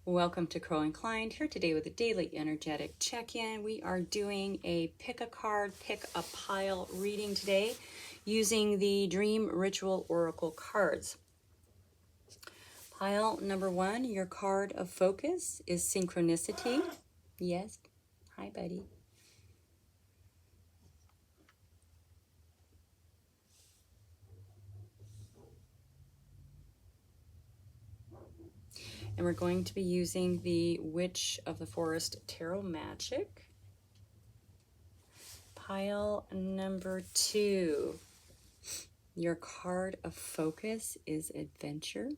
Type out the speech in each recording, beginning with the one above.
Welcome to Crow Inclined, here today with a daily energetic check-in. We are doing a pick a card, pick a pile reading today using the Dream Ritual Oracle cards. Pile number 1, your card of focus is Synchronicity. Yes, hi buddy. And we're going to be using the Witch of the Forest Tarot Magic. Pile number 2, your card of focus is Adventure.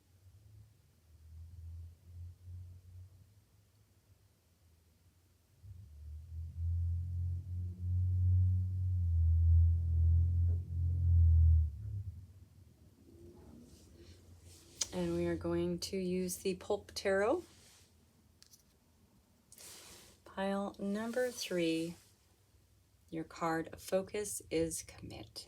And we are going to use the Pulp Tarot. Pile number 3, your card of focus is Commit.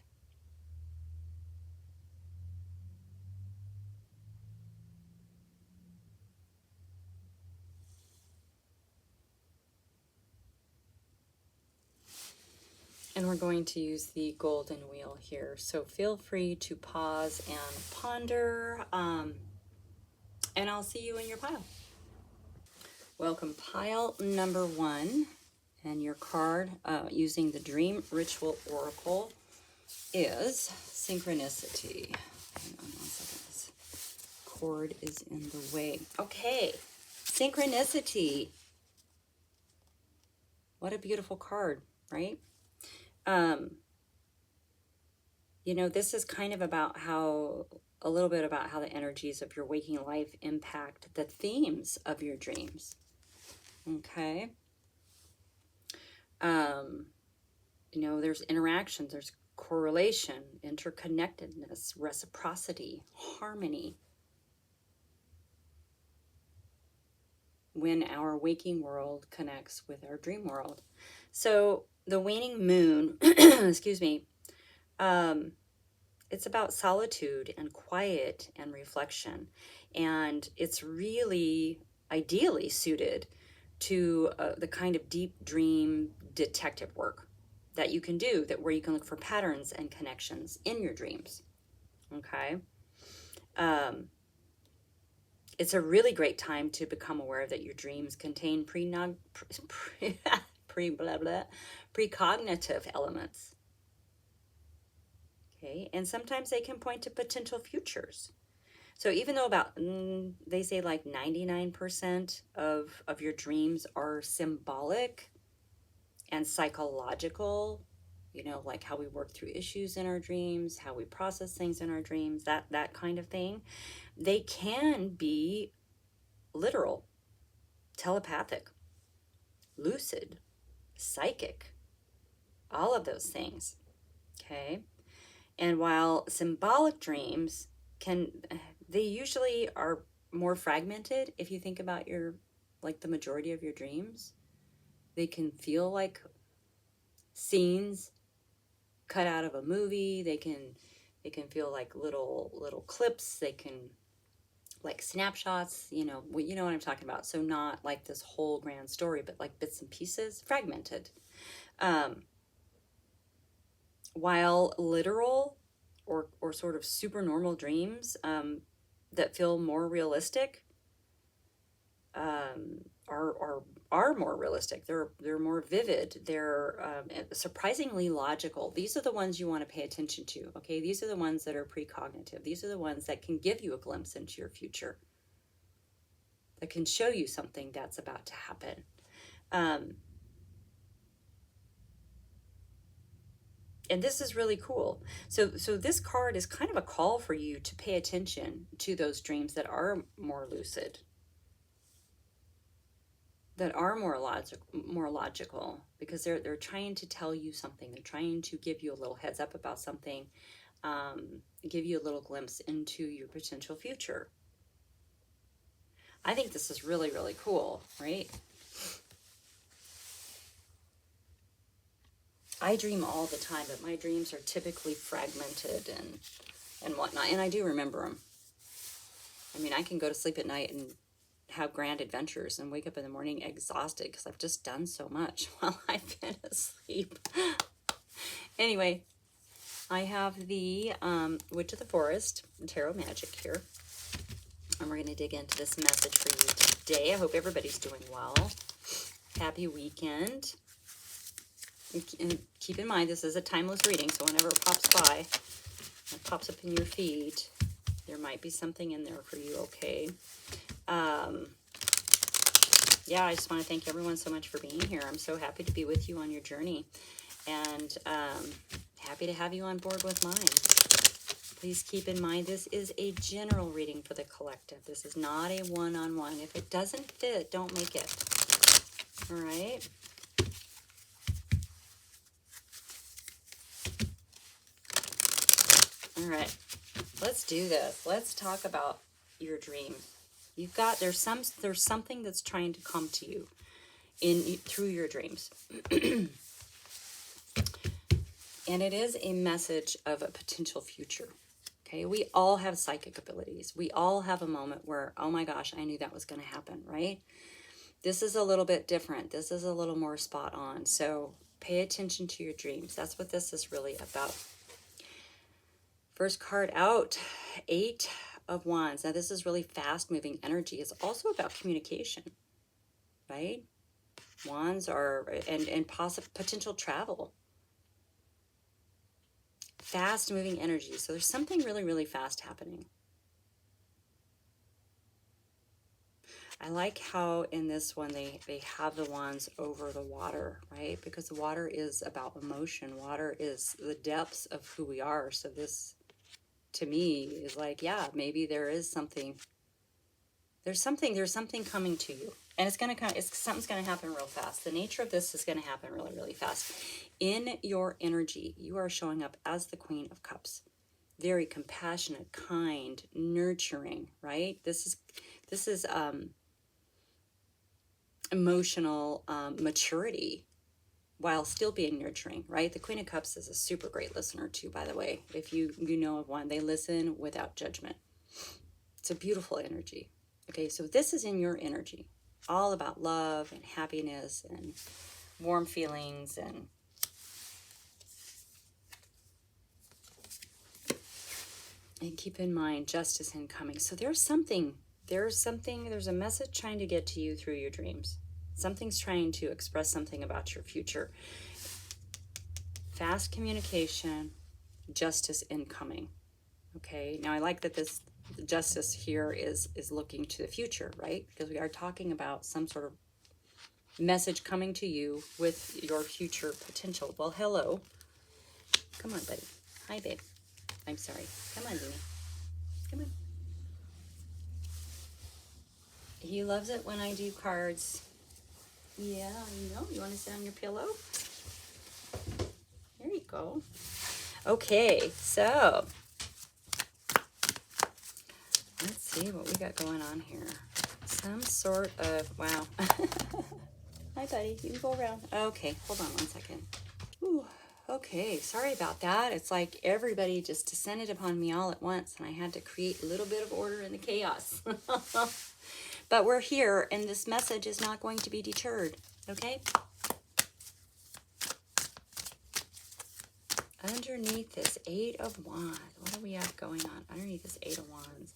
And we're going to use the golden wheel here. So feel free to pause and ponder. And I'll see you in your pile. Welcome, pile number 1. And your card using the Dream Ritual Oracle is Synchronicity. Hang on 1 second. This cord is in the way. Okay, Synchronicity. What a beautiful card, right? You know, this is kind of about a little bit about how the energies of your waking life impact the themes of your dreams. Okay. You know, there's interactions, there's correlation, interconnectedness, reciprocity, harmony. When our waking world connects with our dream world. So the waning moon, excuse me, it's about solitude and quiet and reflection. And it's really ideally suited to the kind of deep dream detective work that you can do, where you can look for patterns and connections in your dreams. Okay. It's a really great time to become aware that your dreams contain precognitive elements. Okay, and sometimes they can point to potential futures. So even though they say like 99% of your dreams are symbolic and psychological, you know, like how we work through issues in our dreams, how we process things in our dreams, that kind of thing, they can be literal, telepathic, lucid, psychic, all of those things. Okay. And while symbolic dreams they usually are more fragmented. If you think about the majority of your dreams, they can feel like scenes cut out of a movie. They can feel like little clips. They can like snapshots, you know what I'm talking about. So not like this whole grand story, but like bits and pieces, fragmented. While literal or sort of super normal dreams that feel more realistic are more realistic. They're more vivid. They're surprisingly logical. These are the ones you want to pay attention to. Okay, these are the ones that are precognitive. These are the ones that can give you a glimpse into your future, that can show you something that's about to happen. And this is really cool. So this card is kind of a call for you to pay attention to those dreams that are more lucid, that are more logical, because they're trying to tell you something. They're trying to give you a little heads up about something, give you a little glimpse into your potential future. I think this is really, really cool, right? I dream all the time, but my dreams are typically fragmented and whatnot, and I do remember them. I mean, I can go to sleep at night and have grand adventures and wake up in the morning exhausted because I've just done so much while I've been asleep. Anyway, I have the Witch of the Forest Tarot Magic here. And we're going to dig into this message for you today. I hope everybody's doing well. Happy weekend. And keep in mind, this is a timeless reading, so whenever it pops by, it pops up in your feed, there might be something in there for you, okay? Yeah, I just want to thank everyone so much for being here. I'm so happy to be with you on your journey, and happy to have you on board with mine. Please keep in mind, this is a general reading for the collective. This is not a one-on-one. If it doesn't fit, don't make it. All right? All right. Let's do this. Let's talk about your dream. There's something that's trying to come to you through your dreams. And it is a message of a potential future. Okay, we all have psychic abilities. We all have a moment where, oh my gosh, I knew that was going to happen, right? This is a little bit different. This is a little more spot on. So pay attention to your dreams. That's what this is really about. First card out, 8 of Wands. Now this is really fast moving energy. It's also about communication, right? Wands are, and possible potential travel. Fast moving energy. So there's something really, really fast happening. I like how in this one they have the wands over the water, right? Because the water is about emotion. Water is the depths of who we are. So this, to me, is like, yeah, maybe there is something. There's something coming to you. And something's going to happen real fast. The nature of this is going to happen really, really fast. In your energy, you are showing up as the Queen of Cups. Very compassionate, kind, nurturing, right? This is emotional maturity while still being nurturing, right? The Queen of Cups is a super great listener too, by the way. If you know of one, they listen without judgment. It's a beautiful energy. Okay, so this is in your energy. All about love and happiness and warm feelings and keep in mind justice incoming. So there's a message trying to get to you through your dreams. Something's trying to express something about your future. Fast communication, justice incoming. Okay, now I like that this justice here is looking to the future, right? Because we are talking about some sort of message coming to you with your future potential. Well, hello. Come on, buddy. Hi, babe. I'm sorry. Come on, Dini. Come on. He loves it when I do cards. Yeah, you want to sit on your pillow? There you go. Okay, so let's see what we got going on here. Some sort of, wow. Hi, buddy. You can go around. Okay, hold on 1 second. Ooh, okay, sorry about that. It's like everybody just descended upon me all at once, and I had to create a little bit of order in the chaos. But we're here, and this message is not going to be deterred, okay? Underneath this 8 of Wands, what do we have going on underneath this 8 of Wands?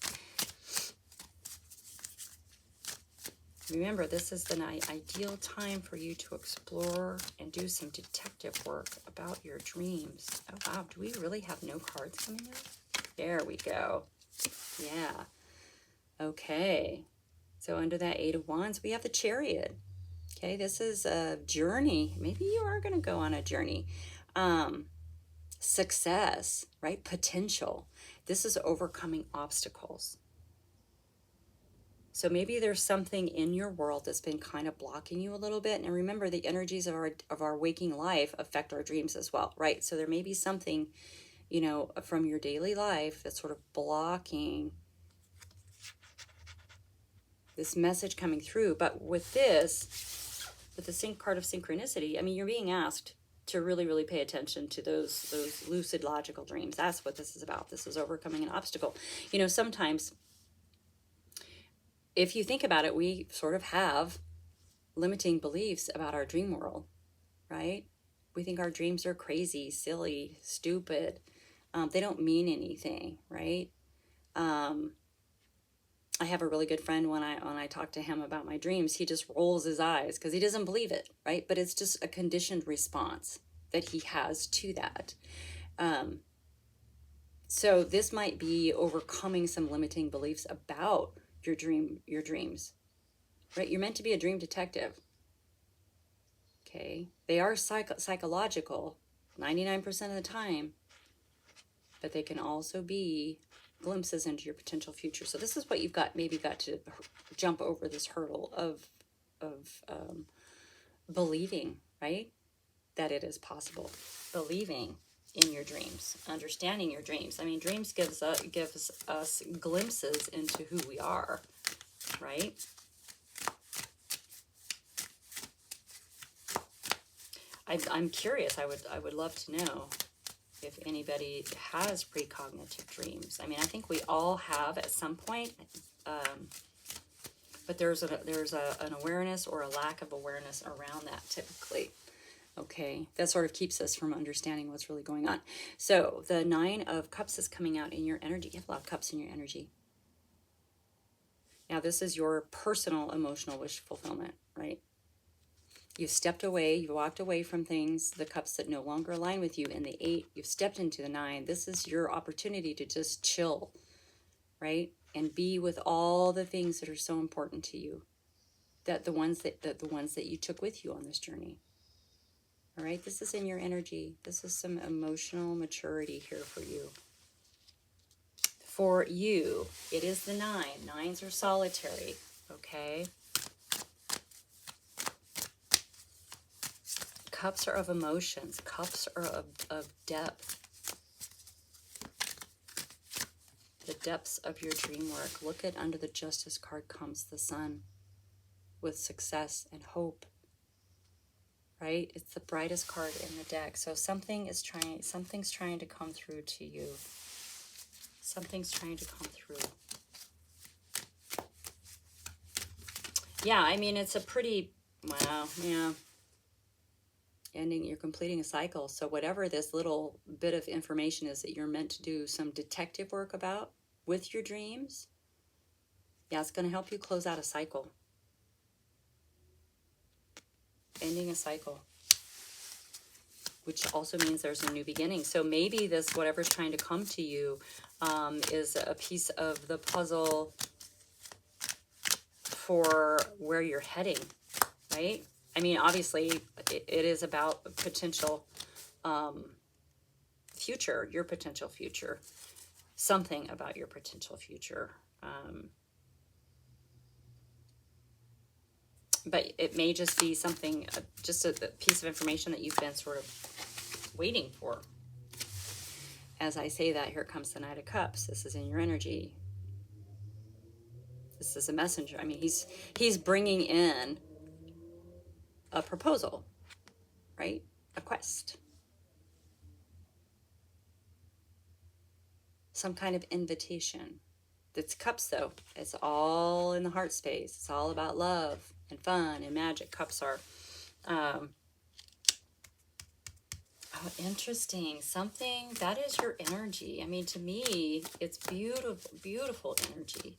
Remember, this is the ideal time for you to explore and do some detective work about your dreams. Oh, wow. Do we really have no cards coming out? There we go. Yeah. Okay. So under that 8 of Wands, we have the Chariot. Okay, this is a journey. Maybe you are going to go on a journey. Success, right? Potential. This is overcoming obstacles. So maybe there's something in your world that's been kind of blocking you a little bit. And remember, the energies of our waking life affect our dreams as well, right? So there may be something, from your daily life that's sort of blocking this message coming through. But with the sync card of synchronicity, I mean, you're being asked to really, really pay attention to those lucid, logical dreams. That's what this is about. This is overcoming an obstacle. Sometimes if you think about it, we sort of have limiting beliefs about our dream world, right? We think our dreams are crazy, silly, stupid. They don't mean anything, right? I have a really good friend when I talk to him about my dreams, he just rolls his eyes because he doesn't believe it, right? But it's just a conditioned response that he has to that. So this might be overcoming some limiting beliefs about your dreams, right? You're meant to be a dream detective. Okay, they are psychological 99% of the time, but they can also be glimpses into your potential future. So this is what you've maybe got to jump over this hurdle of believing, right? That it is possible. Believing in your dreams, understanding your dreams. I mean, dreams gives us glimpses into who we are, right? I'm curious. I would love to know if anybody has precognitive dreams. I mean, I think we all have at some point, but there's an awareness or a lack of awareness around that typically. Okay, that sort of keeps us from understanding what's really going on. So the 9 of Cups is coming out in your energy. You have a lot of cups in your energy. Now this is your personal emotional wish fulfillment, right? You've stepped away, you've walked away from things, the cups that no longer align with you. And the 8, you've stepped into the 9. This is your opportunity to just chill, right? And be with all the things that are so important to you. The ones that you took with you on this journey. All right, this is in your energy. This is some emotional maturity here for you. For you, it is the 9. 9s are solitary, okay? Cups are of emotions. Cups are of depth. The depths of your dream work. Look at under the Justice card comes the Sun with success and hope. Right? It's the brightest card in the deck. So something's trying to come through to you. Something's trying to come through. Yeah, I mean, it's a pretty, wow, yeah. You're completing a cycle. So whatever this little bit of information is that you're meant to do some detective work about with your dreams, yeah, it's going to help you close out a cycle. Ending a cycle, which also means there's a new beginning. So maybe this, whatever's trying to come to you, is a piece of the puzzle for where you're heading, right? I mean, obviously, it is about potential future, your potential future, something about your potential future. But it may just be something, just a piece of information that you've been sort of waiting for. As I say that, here comes the Knight of Cups. This is in your energy. This is a messenger. I mean, he's bringing in a proposal, right? A quest. Some kind of invitation. It's cups, though. It's all in the heart space. It's all about love and fun and magic. Cups are, oh, interesting. Something, that is your energy. I mean, to me, it's beautiful, beautiful energy.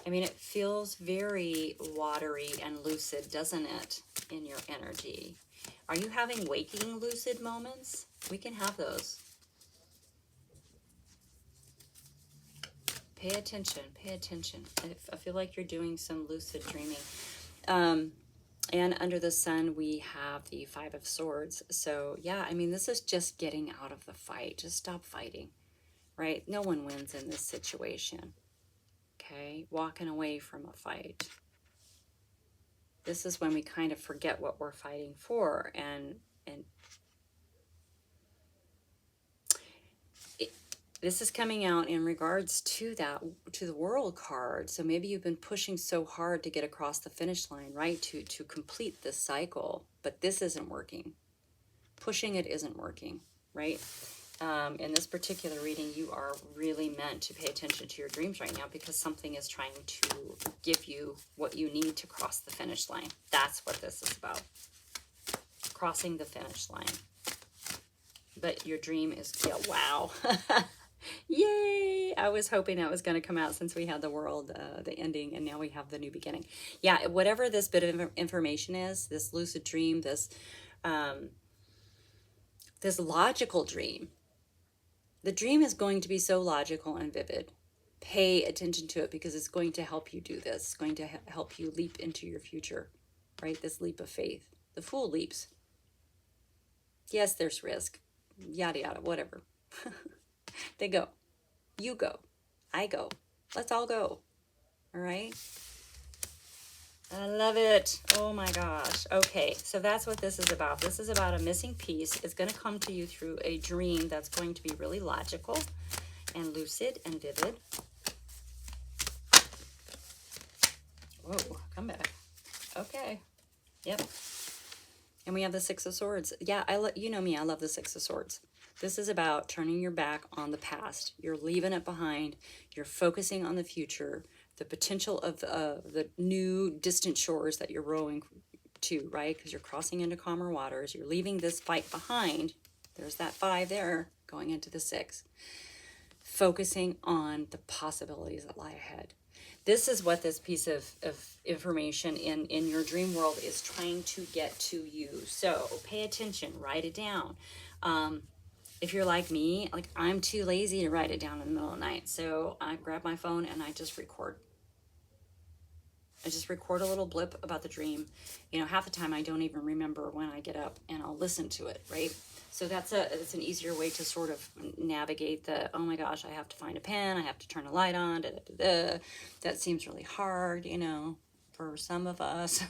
I mean, it feels very watery and lucid, doesn't it, in your energy? Are you having waking lucid moments? We can have those. Pay attention, pay attention. I feel like you're doing some lucid dreaming. And under the Sun, we have the 5 of Swords. So, yeah, I mean, this is just getting out of the fight. Just stop fighting, right? No one wins in this situation. Okay, walking away from a fight. This is when we kind of forget what we're fighting for, and this is coming out in regards to the World card. So maybe you've been pushing so hard to get across the finish line, right? To complete this cycle, but this isn't working. Pushing it isn't working, right? in this particular reading, you are really meant to pay attention to your dreams right now because something is trying to give you what you need to cross the finish line. That's what this is about. Crossing the finish line. But your dream is, yeah, wow. Yay! I was hoping that was going to come out since we had the world, the ending, and now we have the new beginning. Yeah, whatever this bit of information is, this lucid dream, this logical dream, the dream is going to be so logical and vivid. Pay attention to it because it's going to help you do this. It's going to help you leap into your future, right? This leap of faith. The fool leaps. Yes, there's risk. Yada, yada, whatever. They go. You go. I go. Let's all go. All right? I love it. Oh my gosh. Okay, so that's what this is about. This is about a missing piece. It's going to come to you through a dream that's going to be really logical and lucid and vivid. Whoa, come back. Okay. Yep. And we have the Six of Swords. Yeah, you know me. I love the Six of Swords. This is about turning your back on the past. You're leaving it behind. You're focusing on the future, the potential of the new distant shores that you're rowing to, right? Because you're crossing into calmer waters. You're leaving this fight behind. There's that 5 there, going into the 6. Focusing on the possibilities that lie ahead. This is what this piece of information in your dream world is trying to get to you. So pay attention, write it down. If you're like me, like I'm too lazy to write it down in the middle of the night. So I grab my phone and I just record. I just record a little blip about the dream. You know, half the time I don't even remember when I get up, and I'll listen to it, right? So it's an easier way to sort of navigate the, oh my gosh, I have to find a pen, I have to turn a light on, da, da, da, da. That seems really hard, you know, for some of us.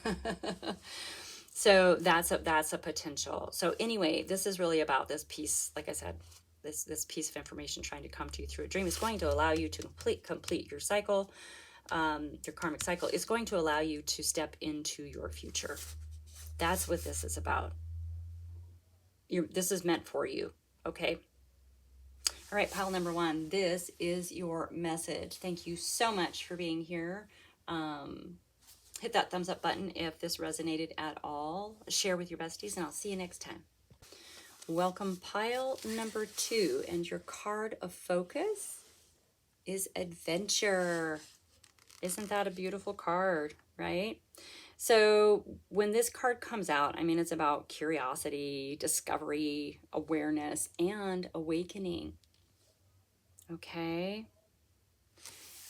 So that's a potential. So anyway, this is really about this piece, like I said, this piece of information trying to come to you through a dream is going to allow you to complete your cycle. Your karmic cycle is going to allow you to step into your future. That's what this is about. This is meant for you, okay? All right, pile number 1. This is your message. Thank you so much for being here. Hit that thumbs up button if this resonated at all. Share with your besties, and I'll see you next time. Welcome, pile number 2, and your card of focus is adventure. Isn't that a beautiful card, right? So when this card comes out, I mean, it's about curiosity, discovery, awareness, and awakening. Okay?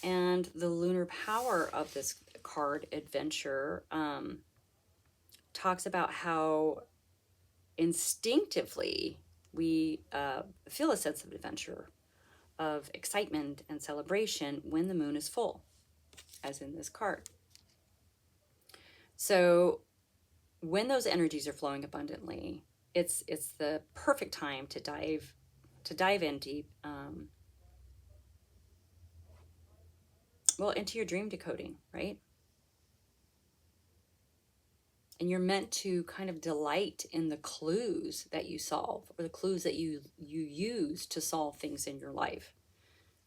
And the lunar power of this card, adventure, talks about how instinctively we feel a sense of adventure, of excitement and celebration when the moon is full, as in this card. So when those energies are flowing abundantly, it's the perfect time to dive in deep, into your dream decoding, right? And you're meant to kind of delight in the clues that you solve, or the clues that you use to solve things in your life,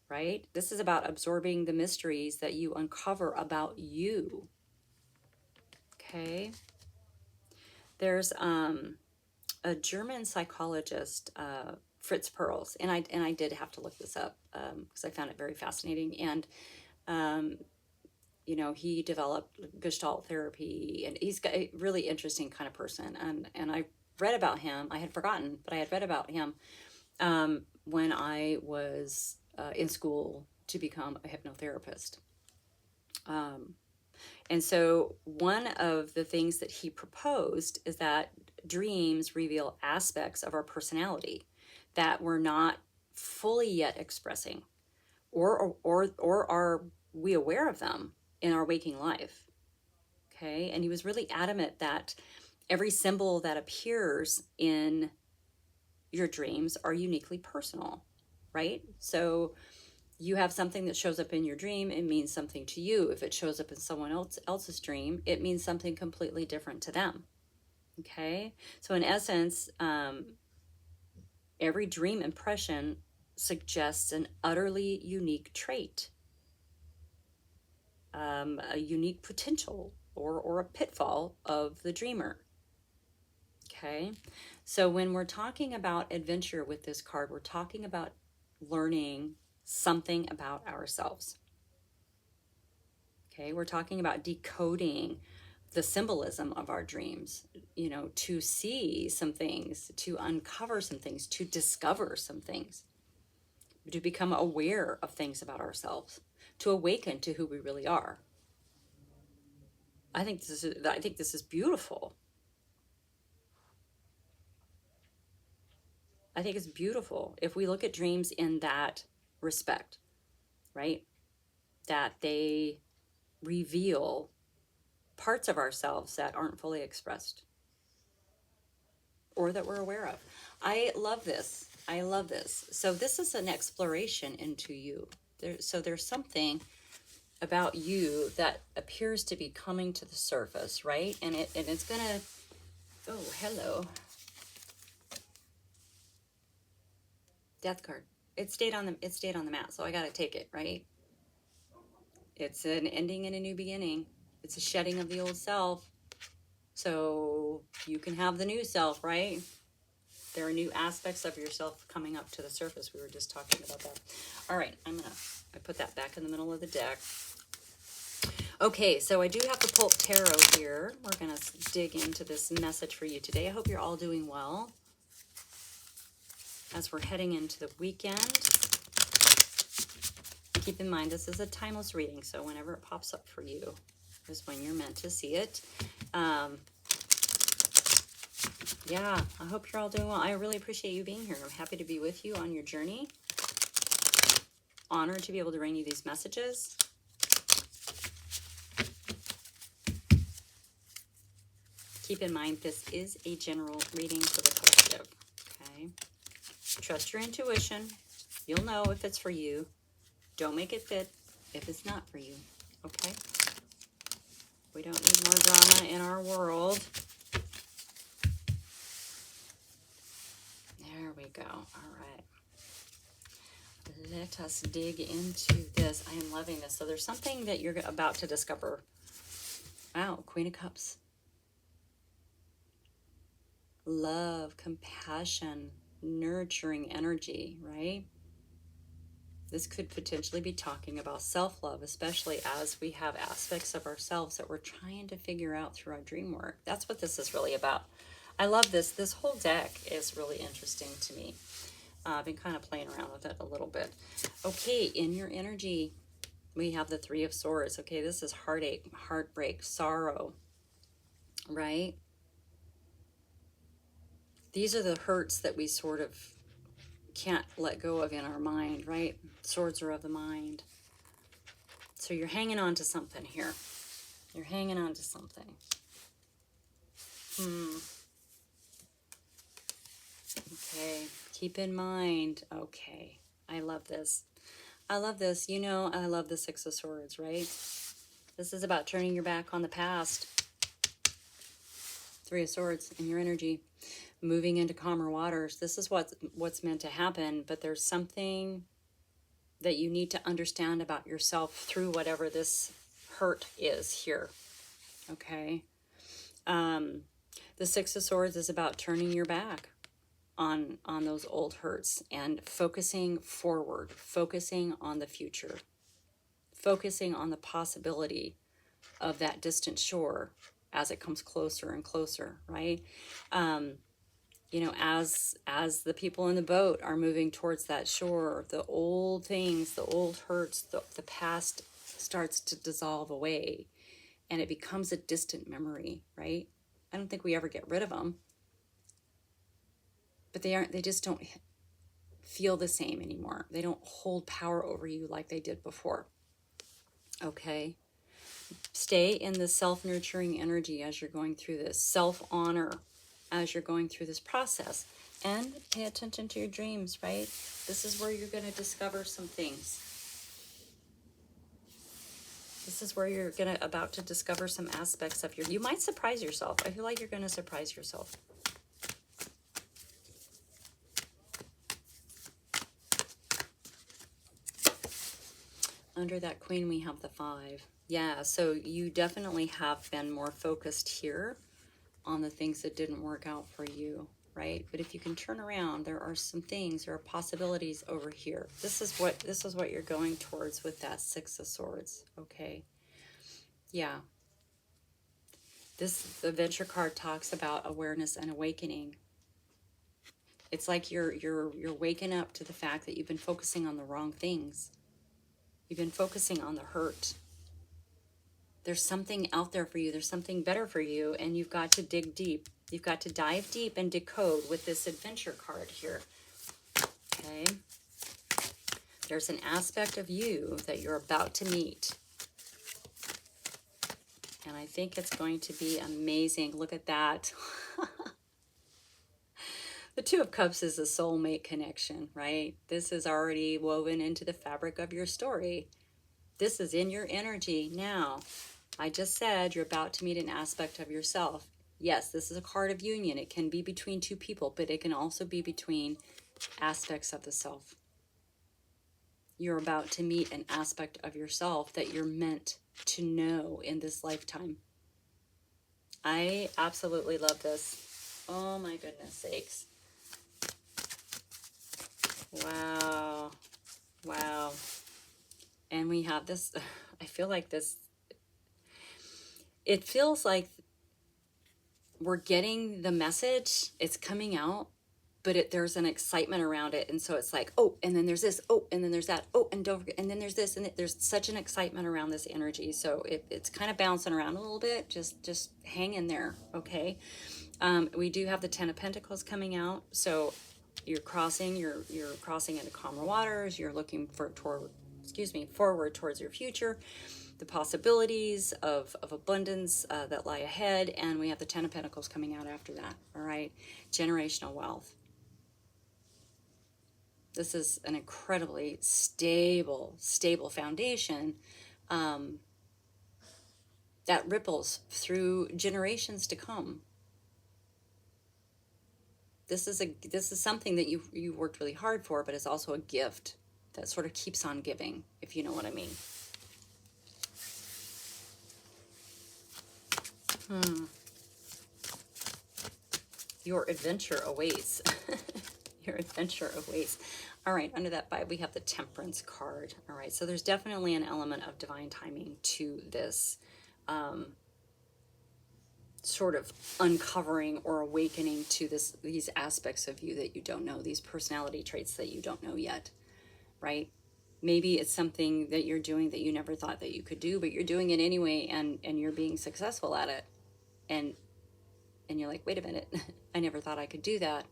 right? This is about absorbing the mysteries that you uncover about you. Okay. There's a German psychologist, Fritz Perls, and I did have to look this up because I found it very fascinating. And you know, he developed Gestalt therapy, and he's got a really interesting kind of person. And I read about him. I had forgotten, but I had read about him when I was in school to become a hypnotherapist. And so one of the things that he proposed is that dreams reveal aspects of our personality that we're not fully yet expressing, or are we aware of them in our waking life. Okay. And he was really adamant that every symbol that appears in your dreams are uniquely personal, right? So you have something that shows up in your dream, it means something to you. If it shows up in someone else's dream, it means something completely different to them. Okay? So in essence, Every dream impression suggests an utterly unique trait, a unique potential, or a pitfall of the dreamer. Okay, so when we're talking about adventure with this card, we're talking about learning something about ourselves. Okay, we're talking about decoding the symbolism of our dreams, to see some things, to uncover some things, to discover some things, to become aware of things about ourselves, to awaken to who we really are. I think this is beautiful. I think it's beautiful if we look at dreams in that respect, right? That they reveal parts of ourselves that aren't fully expressed or that we're aware of. I love this. I love this. So this is an exploration into you. So there's something about you that appears to be coming to the surface, right? And it's gonna. Oh, hello. Death card. It stayed on the mat, so I gotta take it, right? It's an ending and a new beginning. It's a shedding of the old self, so you can have the new self, right? There are new aspects of yourself coming up to the surface. We were just talking about that. All right, I put that back in the middle of the deck. Okay, so I do have the Pulp Tarot here. We're going to dig into this message for you today. I hope you're all doing well as we're heading into the weekend. Keep in mind, this is a timeless reading, so whenever it pops up for you is when you're meant to see it. Yeah, I hope you're all doing well. I really appreciate you being here. I'm happy to be with you on your journey. Honored to be able to bring you these messages. Keep in mind, this is a general reading for the collective, okay? Trust your intuition. You'll know if it's for you. Don't make it fit if it's not for you, okay? We don't need more drama in our world. There we go. All right. Let us dig into this. I am loving this. So there's something that you're about to discover. Wow, Queen of Cups. Love, compassion, nurturing energy, right? This could potentially be talking about self-love, especially as we have aspects of ourselves that we're trying to figure out through our dream work. That's what this is really about. I love this. This whole deck is really interesting to me. I've been kind of playing around with it a little bit. Okay, in your energy, we have the Three of Swords. Okay, this is heartache, heartbreak, sorrow, right? These are the hurts that we sort of can't let go of in our mind, right? Swords are of the mind. So you're hanging on to something here. You're hanging on to something. Okay, keep in mind. Okay, I love this. I love this. You know, I love the Six of Swords, right? This is about turning your back on the past. Three of Swords in your energy. Moving into calmer waters. This is what's meant to happen, but there's something that you need to understand about yourself through whatever this hurt is here. Okay? The Six of Swords is about turning your back on those old hurts and focusing forward, focusing on the future, focusing on the possibility of that distant shore as it comes closer and closer, right? You know, as the people in the boat are moving towards that shore, the old things, the old hurts, the past starts to dissolve away, and it becomes a distant memory, right? I don't think we ever get rid of them, but they just don't feel the same anymore. They don't hold power over you like they did before. Okay? Stay in the self-nurturing energy as you're going through this. Self-honor as you're going through this process. And pay attention to your dreams, right? This is where you're going to discover some things. This is where you're about to discover some aspects of you might surprise yourself. I feel like you're going to surprise yourself. Under that Queen, we have the 5. Yeah, so you definitely have been more focused here on the things that didn't work out for you, right? But if you can turn around, there are some things, there are possibilities over here. This is what you're going towards with that 6 of Swords, okay? Yeah. The Adventure card talks about awareness and awakening. It's like you're waking up to the fact that you've been focusing on the wrong things. You've been focusing on the hurt. There's something out there for you. There's something better for you, and you've got to dig deep. You've got to dive deep and decode with this Adventure card here. Okay? There's an aspect of you that you're about to meet. And I think it's going to be amazing. Look at that. The 2 of Cups is a soulmate connection, right? This is already woven into the fabric of your story. This is in your energy now. I just said you're about to meet an aspect of yourself. Yes, this is a card of union. It can be between 2 people, but it can also be between aspects of the self. You're about to meet an aspect of yourself that you're meant to know in this lifetime. I absolutely love this. Oh my goodness sakes. Wow. Wow. And we have this, I feel like this, it feels like we're getting the message, it's coming out, but there's an excitement around it. And so it's like, oh, and then there's this, oh, and then there's that, oh, and don't forget, and then there's this, and there's such an excitement around this energy. So it's kind of bouncing around a little bit. Just hang in there, okay? We do have the 10 of Pentacles coming out. So you're crossing into calmer waters. You're looking forward towards your future, the possibilities of abundance that lie ahead. And we have the 10 of Pentacles coming out after that. All right. Generational wealth. This is an incredibly stable foundation that ripples through generations to come. This is something that you worked really hard for, but it's also a gift that sort of keeps on giving, if you know what I mean. Your adventure awaits. Your adventure awaits. All right, under that 5, we have the Temperance card. All right, so there's definitely an element of divine timing to this sort of uncovering or awakening to these aspects of you that you don't know, these personality traits that you don't know yet, right? Maybe it's something that you're doing that you never thought that you could do, but you're doing it anyway, and you're being successful at it. And you're like, wait a minute, I never thought I could do that.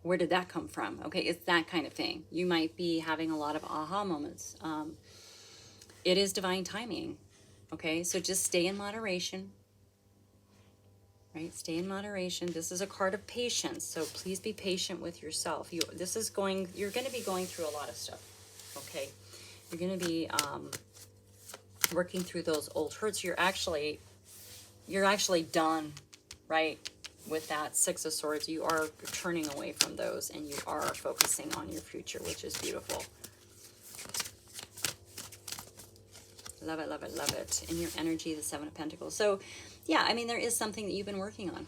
Where did that come from? Okay, it's that kind of thing. You might be having a lot of aha moments. It is divine timing. Okay, so just stay in moderation. Right, stay in moderation. This is a card of patience, so please be patient with yourself. You're going to be going through a lot of stuff. Okay, you're going to be working through those old hurts. You're actually done, right? With that 6 of Swords, you are turning away from those and you are focusing on your future, which is beautiful. Love it, love it, love it. In your energy, the 7 of Pentacles. So, yeah, I mean, there is something that you've been working on.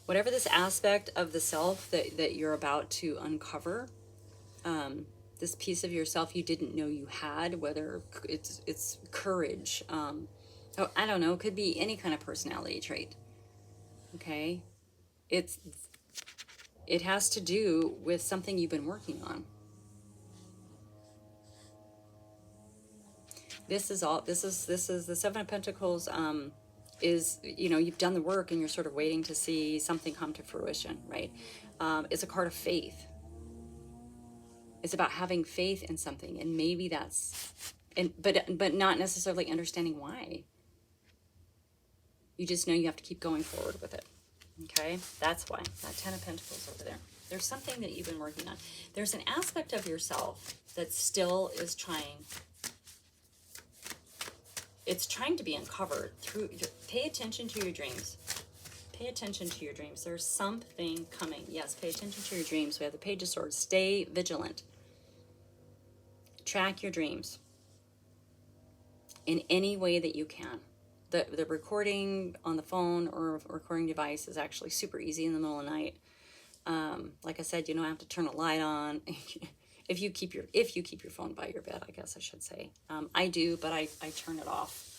Whatever this aspect of the self that you're about to uncover, this piece of yourself you didn't know you had, whether it's courage, I don't know, it could be any kind of personality trait. Okay, it has to do with something you've been working on. This is the 7 of Pentacles. Is, you've done the work and you're sort of waiting to see something come to fruition, right? It's a card of faith. It's about having faith in something, and maybe but not necessarily understanding why. You just know you have to keep going forward with it. Okay, that's why. That 10 of Pentacles over there. There's something that you've been working on. There's an aspect of yourself that still is trying. It's trying to be uncovered through. Pay attention to your dreams. Pay attention to your dreams. There's something coming. Yes, pay attention to your dreams. We have the Page of Swords. Stay vigilant. track your dreams in any way that you can. The recording on the phone or recording device is actually super easy in the middle of the night. Like I said, you don't have to turn a light on. If you keep your phone by your bed, I guess I should say. I do, but I turn it off.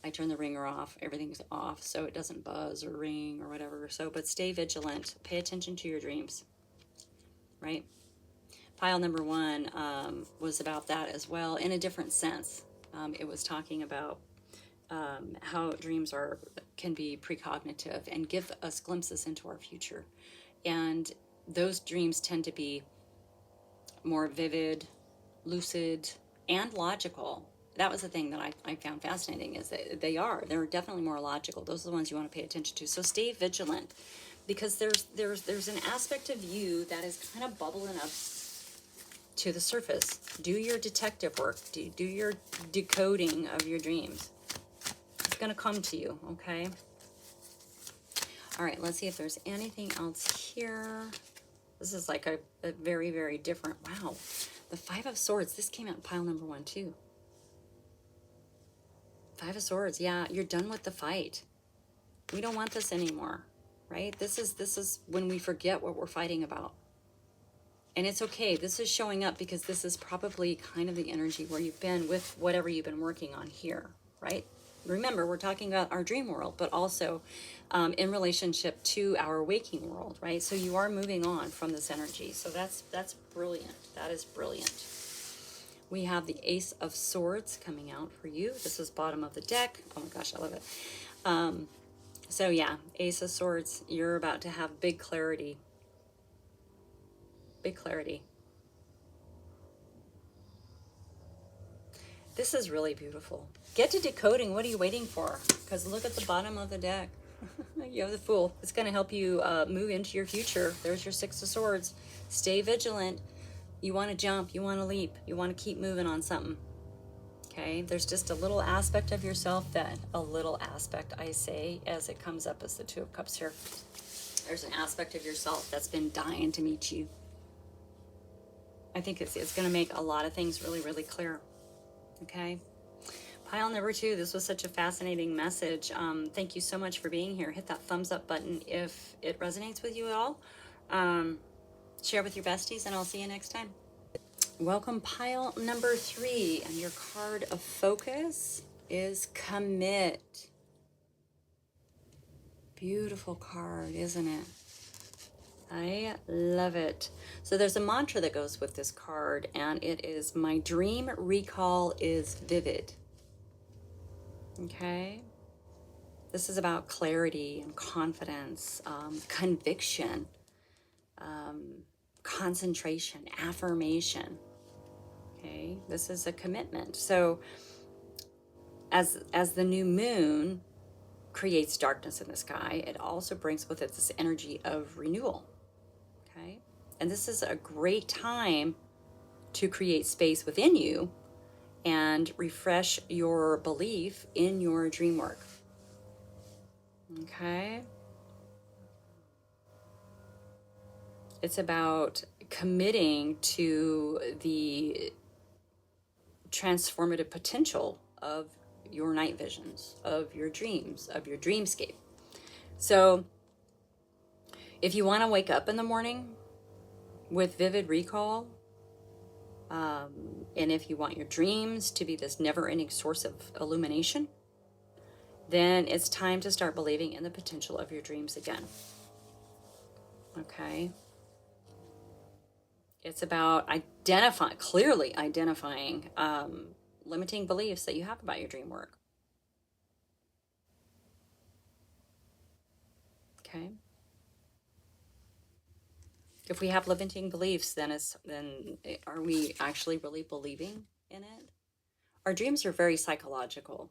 I turn the ringer off. Everything's off, so it doesn't buzz or ring or whatever. So, but stay vigilant. Pay attention to your dreams, right? Pile number 1 was about that as well, in a different sense. It was talking about how dreams can be precognitive and give us glimpses into our future. And those dreams tend to be more vivid, lucid, and logical. That was the thing that I found fascinating, is that they're definitely more logical. Those are the ones you want to pay attention to. So stay vigilant, because there's an aspect of you that is kind of bubbling up to the surface. Do your detective work. Do your decoding of your dreams. It's going to come to you, okay? All right, let's see if there's anything else here. This is like a very, very different, wow. The 5 of Swords, this came out in pile number 1 too. 5 of Swords, yeah, you're done with the fight. We don't want this anymore, right? This is when we forget what we're fighting about. And it's okay. This is showing up because this is probably kind of the energy where you've been with whatever you've been working on here, right? Remember, we're talking about our dream world, but also in relationship to our waking world, right? So you are moving on from this energy. So that's brilliant. That is brilliant. We have the Ace of Swords coming out for you. This is bottom of the deck. Oh my gosh, I love it. So yeah, Ace of Swords, you're about to have big clarity. Big clarity. This is really beautiful. Get to decoding. What are you waiting for? Because look at the bottom of the deck. You have the Fool. It's going to help you move into your future. There's your 6 of Swords. Stay vigilant. You want to jump. You want to leap. You want to keep moving on something. Okay? There's just a little aspect of yourself a little aspect, I say, as it comes up as the 2 of Cups here. There's an aspect of yourself that's been dying to meet you. I think it's going to make a lot of things really, really clear. Okay? Pile number 2, this was such a fascinating message. Thank you so much for being here. Hit that thumbs up button if it resonates with you at all. Share with your besties, and I'll see you next time. Welcome, pile number 3, and your card of focus is Commit. Beautiful card, isn't it? I love it. So there's a mantra that goes with this card, and it is, my dream recall is vivid. Okay? This is about clarity and confidence, conviction, concentration, affirmation. Okay? This is a commitment. So as the new moon creates darkness in the sky, it also brings with it this energy of renewal. Okay? And this is a great time to create space within you and refresh your belief in your dream work. Okay? It's about committing to the transformative potential of your night visions, of your dreams, of your dreamscape. So if you want to wake up in the morning with vivid recall, and if you want your dreams to be this never-ending source of illumination, then it's time to start believing in the potential of your dreams again. Okay? It's about clearly identifying limiting beliefs that you have about your dream work. Okay? If we have limiting beliefs, then are we actually really believing in it? Our dreams are very psychological.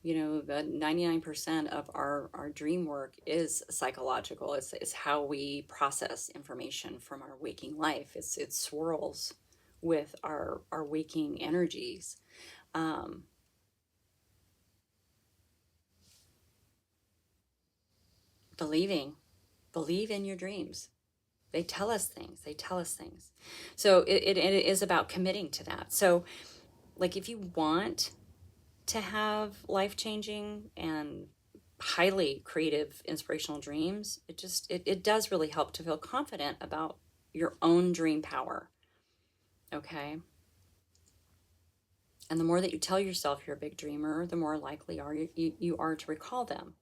You know, the 99% of our dream work is psychological. It's how we process information from our waking life. It swirls with our waking energies. Believe in your dreams. They tell us things. They tell us things. So it is about committing to that. So like if you want to have life-changing and highly creative, inspirational dreams, it does really help to feel confident about your own dream power. Okay. And the more that you tell yourself you're a big dreamer, the more likely you are to recall them.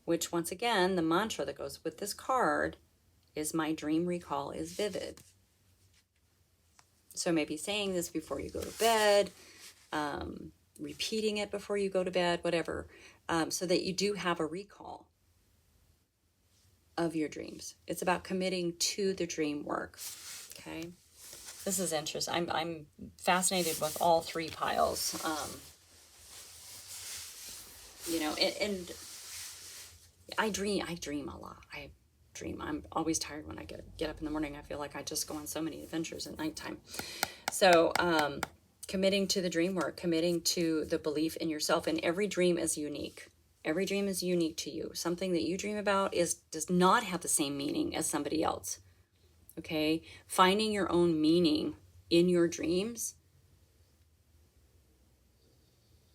Which, once again, the mantra that goes with this card is my dream recall is vivid. So maybe saying this before you go to bed, repeating it before you go to bed, whatever, so that you do have a recall of your dreams. It's about committing to the dream work. Okay. This is interesting. I'm fascinated with all three piles. And I dream a lot. I'm always tired when I get up in the morning. I feel like I just go on so many adventures at nighttime. So committing to the dream work, committing to the belief in yourself, and every dream is unique. Every dream is unique to you. Something that you dream about does not have the same meaning as somebody else. Okay? Finding your own meaning in your dreams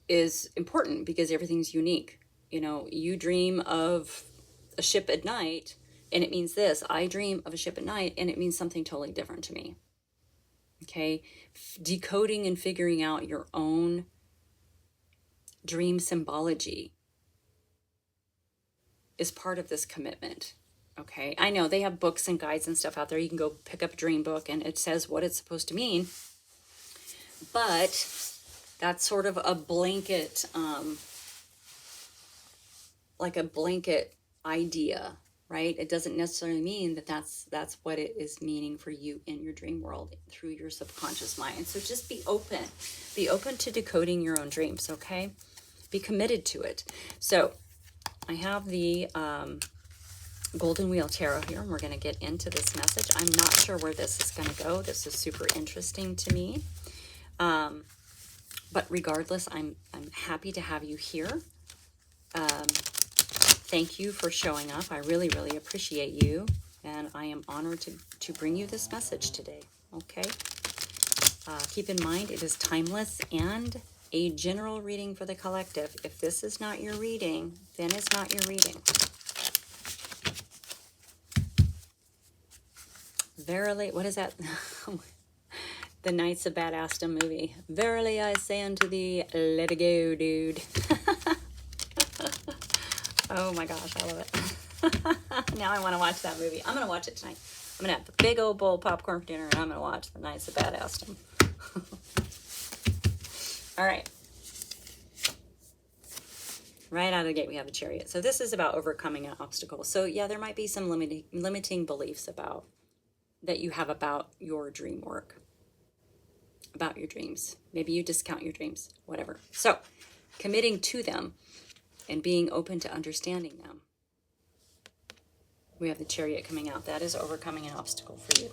is important because everything's unique. You dream of a ship at night and it means this. I dream of a ship at night and it means something totally different to me. Okay? Decoding and figuring out your own dream symbology is part of this commitment. Okay? I know they have books and guides and stuff out there. You can go pick up a dream book and it says what it's supposed to mean. But that's sort of a blanket, like a blanket idea, right? It doesn't necessarily mean that that's what it is meaning for you in your dream world through your subconscious mind. So just be open to decoding your own dreams. Okay, be committed to it. So I have the Golden Wheel Tarot here, and we're going to get into this message. I'm not sure where this is going to go. This is super interesting to me. But regardless, I'm happy to have you here. Thank you for showing up. I really, really appreciate you. And I am honored to bring you this message today. Okay? Keep in mind, it is timeless and a general reading for the collective. If this is not your reading, then it's not your reading. Verily, what is that? The Knights of Badassdom movie. Verily I say unto thee, let it go, dude. Oh my gosh, I love it. Now I want to watch that movie. I'm going to watch it tonight. I'm going to have a big old bowl of popcorn for dinner, and I'm going to watch The Knights of Badassdom. All right. Right out of the gate, we have a Chariot. So this is about overcoming an obstacle. So yeah, there might be some limiting beliefs that you have about your dream work, about your dreams. Maybe you discount your dreams, whatever. So committing to them and being open to understanding them. We have the Chariot coming out. That is overcoming an obstacle for you.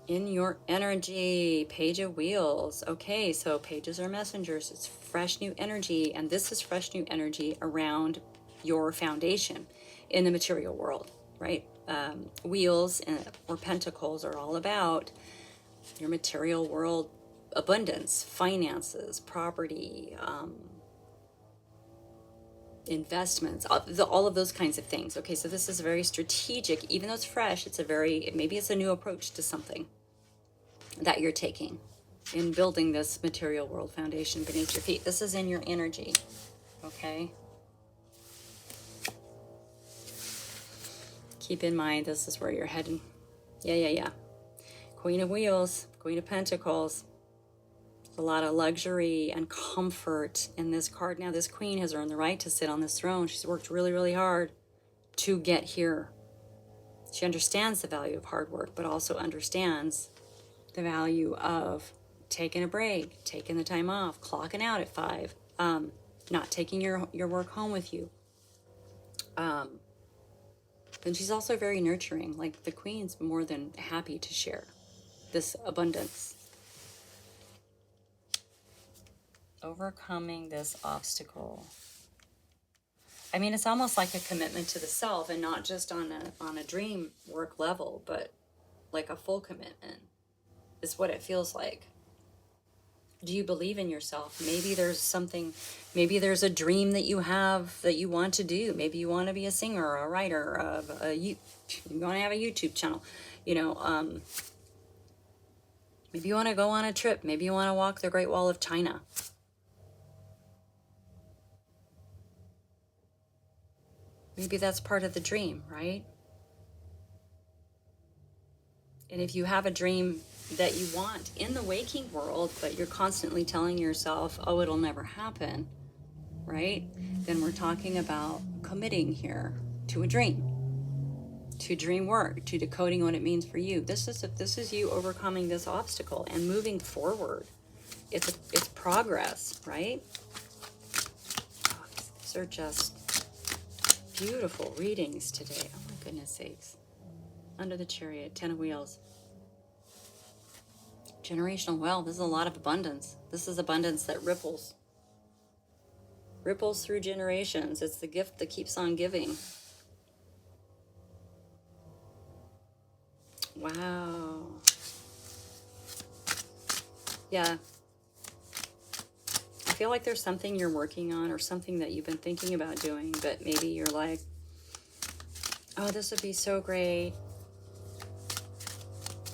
In your energy, Page of Wheels. Okay, so pages are messengers. It's fresh new energy, and this is fresh new energy around your foundation in the material world, right? Wheels or pentacles are all about your material world abundance, finances, property, investments, all of those kinds of things. Okay, so this is very strategic. Even though it's fresh, maybe it's a new approach to something that you're taking in building this material world foundation beneath your feet. This is in your energy, okay? Keep in mind, this is where you're heading. Yeah. Queen of Wheels, Queen of Pentacles. A lot of luxury and comfort in this card. Now, this queen has earned the right to sit on this throne. She's worked really, really hard to get here. She understands the value of hard work, but also understands the value of taking a break, taking the time off, clocking out at 5, not taking your work home with you. And she's also very nurturing. Like, the queen's more than happy to share this abundance. Overcoming this obstacle. I mean, it's almost like a commitment to the self, and not just on a dream work level, but like a full commitment is what it feels like. Do you believe in yourself? Maybe there's something, maybe there's a dream that you have that you want to do. Maybe you want to be a singer, a writer, you want to have a YouTube channel, you know, maybe you want to go on a trip. Maybe you want to walk the Great Wall of China. Maybe that's part of the dream, right? And if you have a dream that you want in the waking world, but you're constantly telling yourself, oh, it'll never happen, right? Then we're talking about committing here to a dream, to dream work, to decoding what it means for you. This is you overcoming this obstacle and moving forward. It's progress, right? Oh, these are just beautiful readings today. Oh my goodness sakes. Under the Chariot, 10 of Wheels. Generational wealth. This is a lot of abundance. This is abundance that ripples through generations. It's the gift that keeps on giving. Wow. Yeah. I feel like there's something you're working on, or something that you've been thinking about doing, but maybe you're like, oh, this would be so great,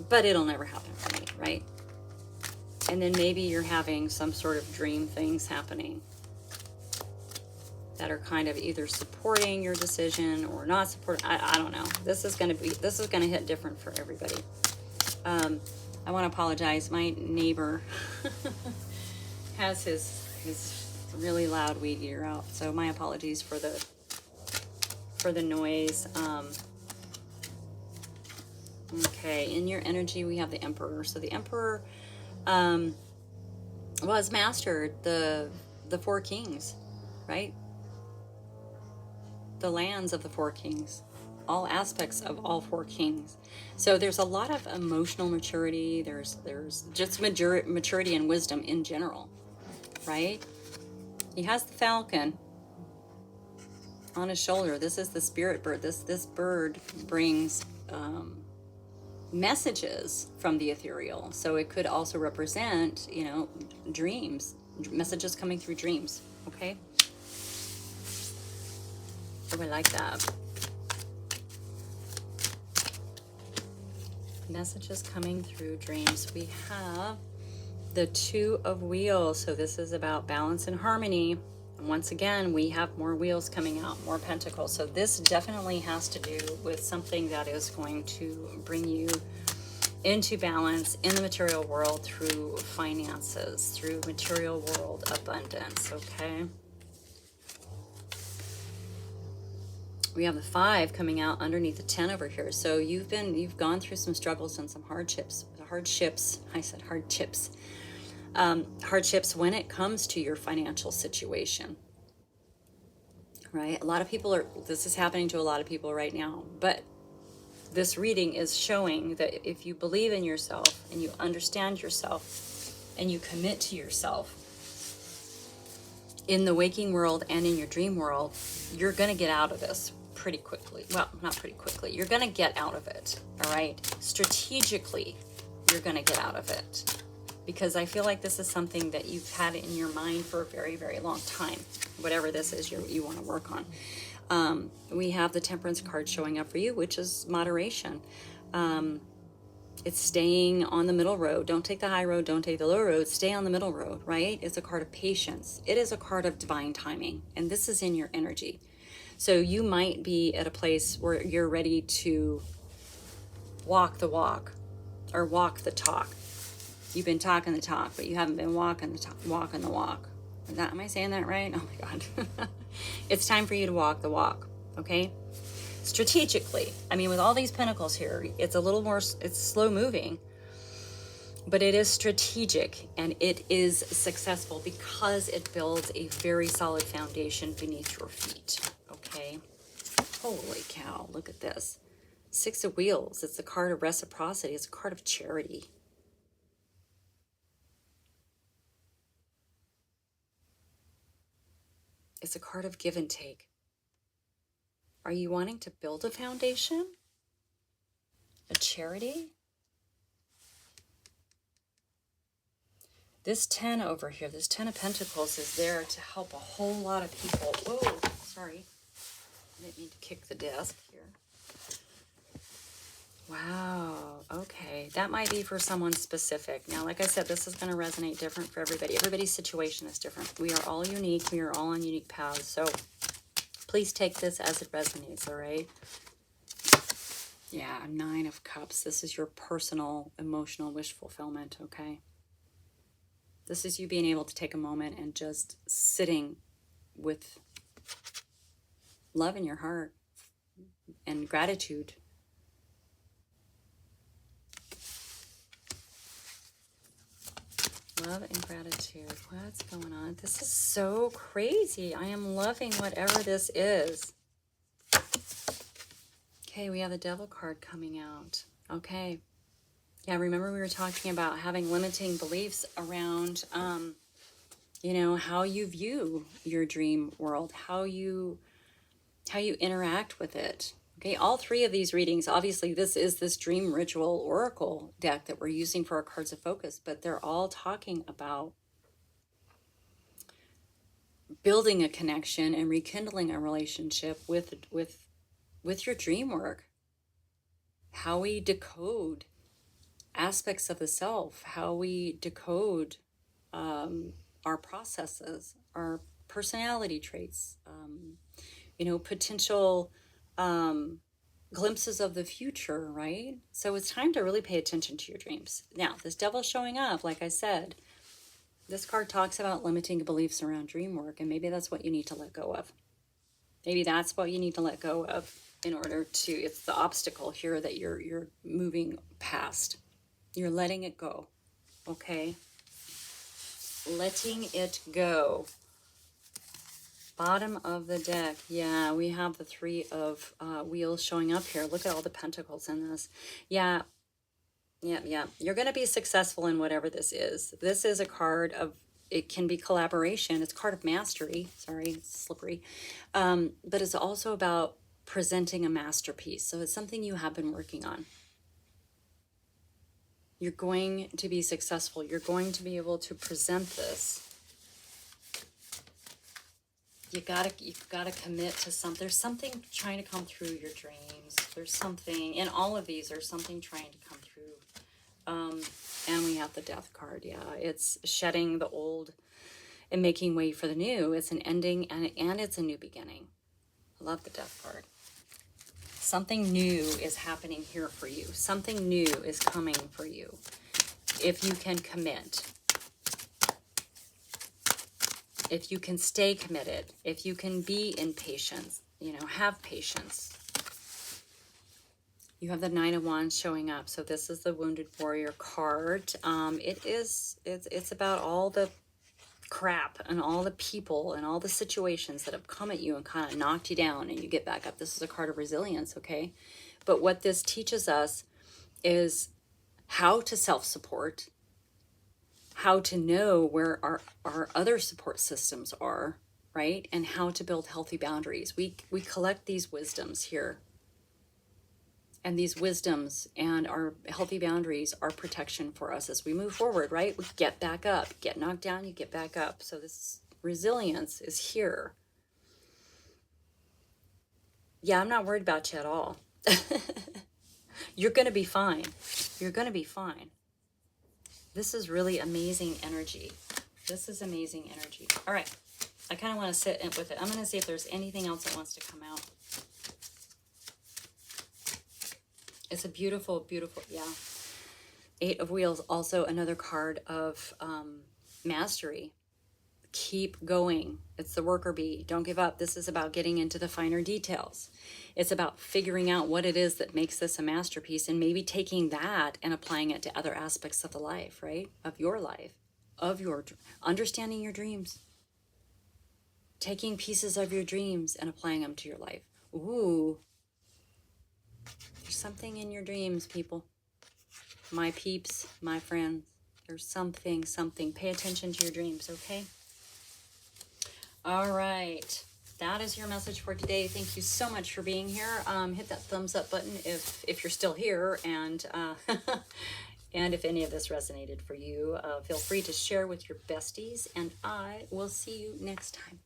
but it'll never happen for me, right? And then maybe you're having some sort of dream things happening that are kind of either supporting your decision or not supporting. I don't know. This is going to hit different for everybody. I want to apologize. My neighbor has his really loud weed eater out, so my apologies for the noise. Okay, in your energy we have the Emperor. So the Emperor was mastered the four kings, right? The lands of the four kings, all aspects of all four kings. So there's a lot of emotional maturity. There's just maturity and wisdom in general, right? He has the falcon on his shoulder. This is the spirit bird. This bird brings messages from the ethereal. So it could also represent, dreams, messages coming through dreams. Okay. Oh, I like that. Messages coming through dreams. We have the Two of Wheels. So this is about balance and harmony. And once again, we have more wheels coming out, more pentacles. So this definitely has to do with something that is going to bring you into balance in the material world through finances, through material world abundance, okay? We have the 5 coming out underneath the 10 over here. So you've gone through some struggles and some hardships. I said hardships. Hardships when it comes to your financial situation, right? A lot of people this is happening to a lot of people right now, but this reading is showing that if you believe in yourself and you understand yourself and you commit to yourself in the waking world and in your dream world, you're going to get out of this pretty quickly. Well, not pretty quickly. You're going to get out of it, all right? Strategically, you're going to get out of it. Because I feel like this is something that you've had in your mind for a very, very long time. Whatever this is you want to work on. We have the Temperance card showing up for you, which is moderation. It's staying on the middle road. Don't take the high road. Don't take the low road. Stay on the middle road, right? It's a card of patience. It is a card of divine timing. And this is in your energy. So you might be at a place where you're ready to walk the walk or walk the talk. You've been talking the talk, but you haven't been walking the walk. Am I saying that right? Oh my God. It's time for you to walk the walk, okay? Strategically. I mean, with all these pentacles here, it's a little more, it's slow moving, but it is strategic and it is successful because it builds a very solid foundation beneath your feet, okay? Holy cow, look at this. 6 of Wheels. It's a card of reciprocity. It's a card of charity. It's a card of give and take. Are you wanting to build a foundation? A charity? This 10 over here, this 10 of Pentacles is there to help a whole lot of people. Whoa, sorry. I didn't mean to kick the desk here. Wow, okay. That might be for someone specific. Now, like I said, this is going to resonate different for everybody. Everybody's situation is different. We are all unique. We are all on unique paths. So please take this as it resonates, all right? Yeah, 9 of Cups. This is your personal, emotional wish fulfillment, okay? This is you being able to take a moment and just sitting with love in your heart and gratitude. Love and gratitude. What's going on? This is so crazy. I am loving whatever this is. Okay, we have the Devil card coming out. Okay. Yeah, remember we were talking about having limiting beliefs around, you know, how you view your dream world, how you interact with it. Okay, all 3 of these readings, obviously this is this Dream Ritual Oracle deck that we're using for our cards of focus, but they're all talking about building a connection and rekindling a relationship with your dream work. How we decode aspects of the self, how we decode our processes, our personality traits, you know, potential glimpses of the future, right? So it's time to really pay attention to your dreams. Now, this Devil showing up, like I said, this card talks about limiting beliefs around dream work, and maybe that's what you need to let go of. Maybe that's what you need to let go of in order to, it's the obstacle here that you're moving past. You're letting it go, okay? Letting it go. Bottom of the deck. Yeah, we have the 3 of wheels showing up here. Look at all the pentacles in this. Yeah. You're going to be successful in whatever this is. This is a card of, it can be collaboration. It's a card of mastery. Sorry, it's slippery. But it's also about presenting a masterpiece. So it's something you have been working on. You're going to be successful. You're going to be able to present this. You've got to commit to something. There's something trying to come through your dreams. There's something, in all of these, there's something trying to come through. And we have the Death card. Yeah, it's shedding the old and making way for the new. It's an ending and it's a new beginning. I love the Death card. Something new is happening here for you. Something new is coming for you. If you can commit. If you can stay committed. If you can be in patience. You know, have patience. You have the 9 of Wands showing up. So this is the Wounded Warrior card. It's about all the crap and all the people and all the situations that have come at you and kind of knocked you down and you get back up. This is a card of resilience, okay? But what this teaches us is how to self-support, how to know where our other support systems are, right? And how to build healthy boundaries. We collect these wisdoms here. And these wisdoms and our healthy boundaries are protection for us as we move forward, right? We get back up. Get knocked down, you get back up. So this resilience is here. Yeah, I'm not worried about you at all. You're going to be fine. You're going to be fine. This is really amazing energy. This is amazing energy. All right. I kind of want to sit with it. I'm going to see if there's anything else that wants to come out. It's a beautiful, beautiful, yeah. 8 of Wheels, also another card of mastery. Keep going. It's the worker bee. Don't give up. This is about getting into the finer details. It's about figuring out what it is that makes this a masterpiece and maybe taking that and applying it to other aspects of the life, right? Of your life, of your, understanding your dreams. Taking pieces of your dreams and applying them to your life. Ooh. There's something in your dreams, people. My peeps, my friends. There's something. Pay attention to your dreams, okay? All right. that is your message for today. Thank you so much for being here. Hit that thumbs up button if you're still here, and and if any of this resonated for you, feel free to share with your besties, and I will see you next time.